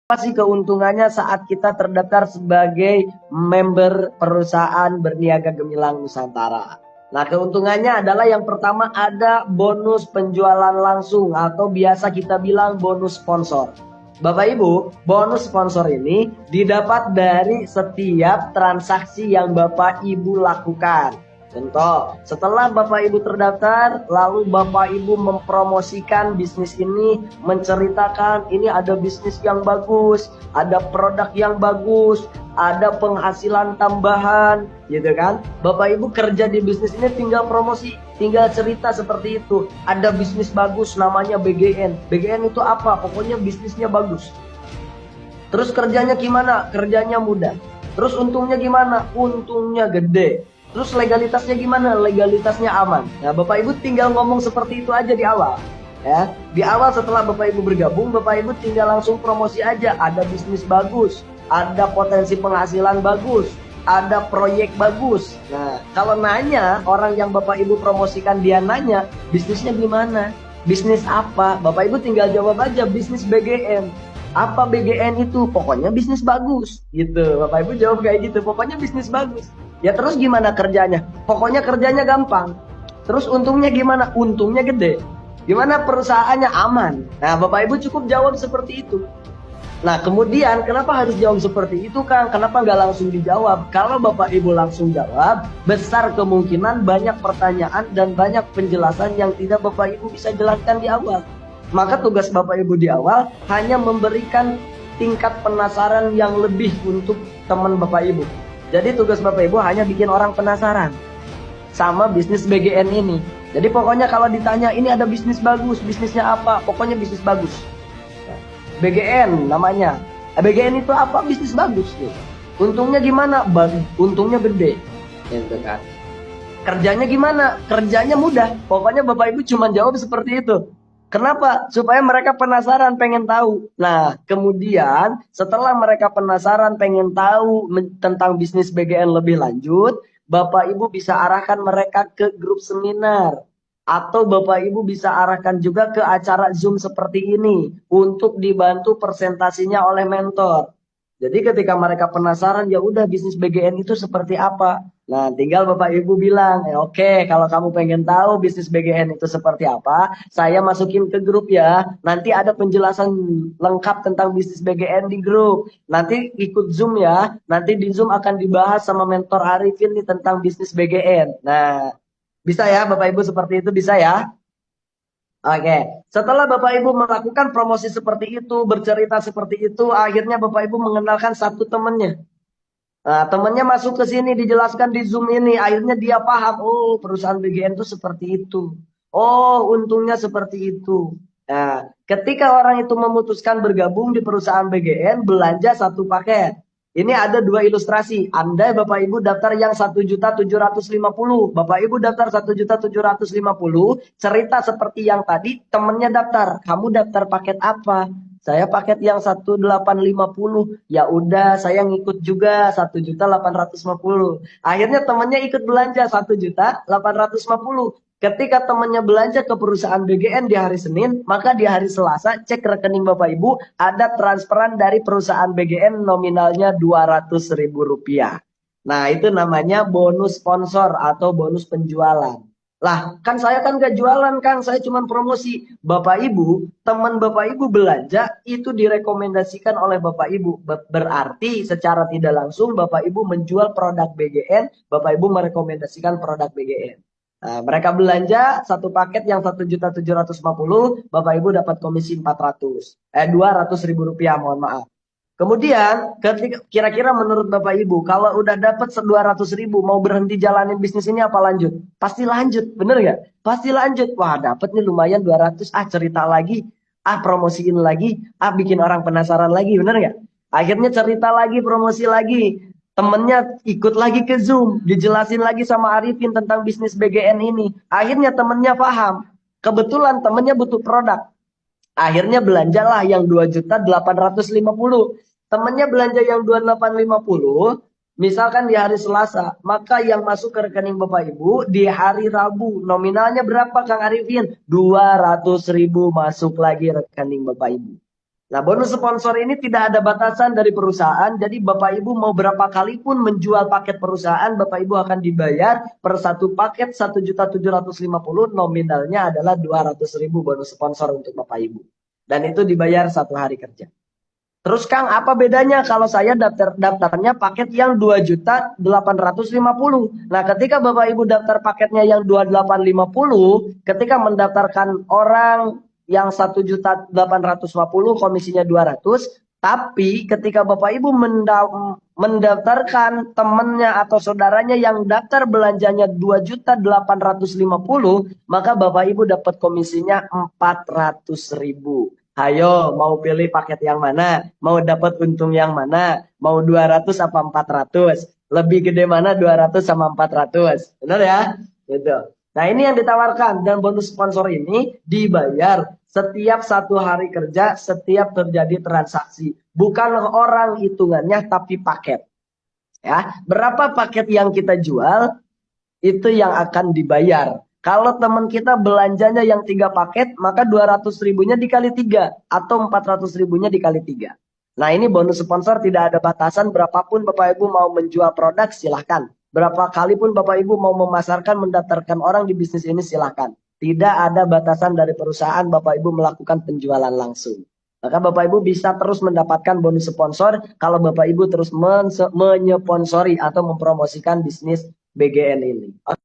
Apa sih keuntungannya saat kita terdaftar sebagai member perusahaan berniaga gemilang Nusantara? Nah, keuntungannya adalah yang pertama ada bonus penjualan langsung atau biasa kita bilang bonus sponsor. Bapak Ibu, bonus sponsor ini didapat dari setiap transaksi yang Bapak Ibu lakukan. Contoh, setelah Bapak Ibu terdaftar, lalu Bapak Ibu mempromosikan bisnis ini, menceritakan ini ada bisnis yang bagus, ada produk yang bagus, ada penghasilan tambahan, gitu kan? Bapak Ibu kerja di bisnis ini tinggal promosi, tinggal cerita seperti itu. Ada bisnis bagus namanya BGN. BGN itu apa? Pokoknya bisnisnya bagus. Terus kerjanya gimana? Kerjanya mudah. Terus untungnya gimana? Untungnya gede. Terus legalitasnya gimana? Legalitasnya aman. Nah, Bapak Ibu tinggal ngomong seperti itu aja di awal. Ya, di awal setelah Bapak Ibu bergabung, Bapak Ibu tinggal langsung promosi aja. Ada bisnis bagus, ada potensi penghasilan bagus, ada proyek bagus. Nah, kalau nanya orang yang Bapak Ibu promosikan, dia nanya bisnisnya gimana? Bisnis apa? Bapak Ibu tinggal jawab aja bisnis BGN. Apa BGN itu? Pokoknya bisnis bagus gitu. Bapak Ibu jawab kayak gitu, pokoknya bisnis bagus. Ya terus gimana kerjanya? Pokoknya kerjanya gampang. Terus untungnya gimana? Untungnya gede. Gimana perusahaannya? Aman. Nah, Bapak Ibu cukup jawab seperti itu. Nah, kemudian kenapa harus jawab seperti itu, Kang? Kenapa nggak langsung dijawab? Kalau Bapak Ibu langsung jawab, besar kemungkinan banyak pertanyaan dan banyak penjelasan yang tidak Bapak Ibu bisa jelaskan di awal. Maka tugas Bapak Ibu di awal hanya memberikan tingkat penasaran yang lebih untuk teman Bapak Ibu. Jadi tugas Bapak Ibu hanya bikin orang penasaran sama bisnis BGN ini. Jadi pokoknya kalau ditanya ini ada bisnis bagus, bisnisnya apa? Pokoknya bisnis bagus. BGN namanya. BGN itu apa? Bisnis bagus tuh. Untungnya gimana? Untungnya gede. Gitu kan. Kerjanya gimana? Kerjanya mudah. Pokoknya Bapak Ibu cuma jawab seperti itu. Kenapa? Supaya mereka penasaran, pengen tahu. Nah, kemudian setelah mereka penasaran, pengen tahu tentang bisnis BGN lebih lanjut, Bapak Ibu bisa arahkan mereka ke grup seminar. Atau Bapak Ibu bisa arahkan juga ke acara Zoom seperti ini untuk dibantu presentasinya oleh mentor. Jadi ketika mereka penasaran, ya udah bisnis BGN itu seperti apa? Nah, tinggal Bapak Ibu bilang, oke, kalau kamu pengen tahu bisnis BGN itu seperti apa, saya masukin ke grup ya. Nanti ada penjelasan lengkap tentang bisnis BGN di grup. Nanti ikut Zoom ya. Nanti di Zoom akan dibahas sama mentor Arifin nih tentang bisnis BGN. Nah, bisa ya Bapak Ibu seperti itu, bisa ya? Oke, setelah Bapak Ibu melakukan promosi seperti itu, bercerita seperti itu, akhirnya Bapak Ibu mengenalkan satu temannya. Nah, temannya masuk ke sini, dijelaskan di Zoom ini, akhirnya dia paham, oh perusahaan BGN itu seperti itu. Oh, untungnya seperti itu. Nah, ketika orang itu memutuskan bergabung di perusahaan BGN, belanja satu paket. Ini ada dua ilustrasi. Andai Bapak Ibu daftar yang 1.750.000, Bapak Ibu daftar 1.750.000, cerita seperti yang tadi, temennya daftar. Kamu daftar paket apa? Saya paket yang 1.850. Ya udah, saya ngikut juga 1.850. Akhirnya temennya ikut belanja 1.850. Ketika temannya belanja ke perusahaan BGN di hari Senin, maka di hari Selasa cek rekening Bapak Ibu, ada transferan dari perusahaan BGN nominalnya Rp200.000. Nah, itu namanya bonus sponsor atau bonus penjualan. Lah, kan saya kan gak jualan, Kang. Saya cuma promosi. Bapak Ibu, teman Bapak Ibu belanja, itu direkomendasikan oleh Bapak Ibu. Berarti secara tidak langsung Bapak Ibu menjual produk BGN, Bapak Ibu merekomendasikan produk BGN. Nah, mereka belanja satu paket yang 1.750.000, Bapak Ibu dapat komisi 200.000 rupiah, mohon maaf. Kemudian, kira-kira menurut Bapak Ibu, kalau udah dapat 200.000, mau berhenti jalanin bisnis ini apa lanjut? Pasti lanjut, bener nggak? Pasti lanjut. Wah, dapat nih lumayan 200, cerita lagi, promosiin lagi, bikin orang penasaran lagi, bener nggak? Akhirnya cerita lagi, promosi lagi. Temennya ikut lagi ke Zoom, dijelasin lagi sama Arifin tentang bisnis BGN ini. Akhirnya temennya paham. Kebetulan temennya butuh produk. Akhirnya belanjalah yang 2.850.000. Temennya belanja yang 2.850, misalkan di hari Selasa, maka yang masuk ke rekening Bapak Ibu di hari Rabu, nominalnya berapa Kang Arifin? 200.000 masuk lagi rekening Bapak Ibu. Nah, bonus sponsor ini tidak ada batasan dari perusahaan. Jadi Bapak Ibu mau berapa kali pun menjual paket perusahaan, Bapak Ibu akan dibayar per satu paket 1.750.000, nominalnya adalah 200.000 bonus sponsor untuk Bapak Ibu. Dan itu dibayar 1 hari kerja. Terus Kang, apa bedanya kalau saya daftarnya paket yang 2.850.000? Nah, ketika Bapak Ibu daftar paketnya yang 2.850, ketika mendaftarkan orang yang 1.850 komisinya 200, tapi ketika Bapak Ibu mendaftarkan temannya atau saudaranya yang daftar belanjanya 2.850, maka Bapak Ibu dapat komisinya 400.000. Ayo, mau pilih paket yang mana? Mau dapat untung yang mana? Mau 200 apa 400? Lebih gede mana 200 sama 400? Benar ya? Gitu. Nah, ini yang ditawarkan. Dan bonus sponsor ini dibayar setiap 1 hari kerja, setiap terjadi transaksi. Bukan orang hitungannya, tapi paket. Ya, berapa paket yang kita jual, itu yang akan dibayar. Kalau teman kita belanjanya yang 3 paket, maka 200.000-nya dikali 3 atau 400.000-nya dikali 3. Nah, ini bonus sponsor tidak ada batasan, berapapun Bapak Ibu mau menjual produk silahkan. Berapa kali pun Bapak Ibu mau memasarkan, mendaftarkan orang di bisnis ini silahkan. Tidak ada batasan dari perusahaan Bapak Ibu melakukan penjualan langsung. Maka Bapak Ibu bisa terus mendapatkan bonus sponsor kalau Bapak Ibu terus menyponsori atau mempromosikan bisnis BGN ini.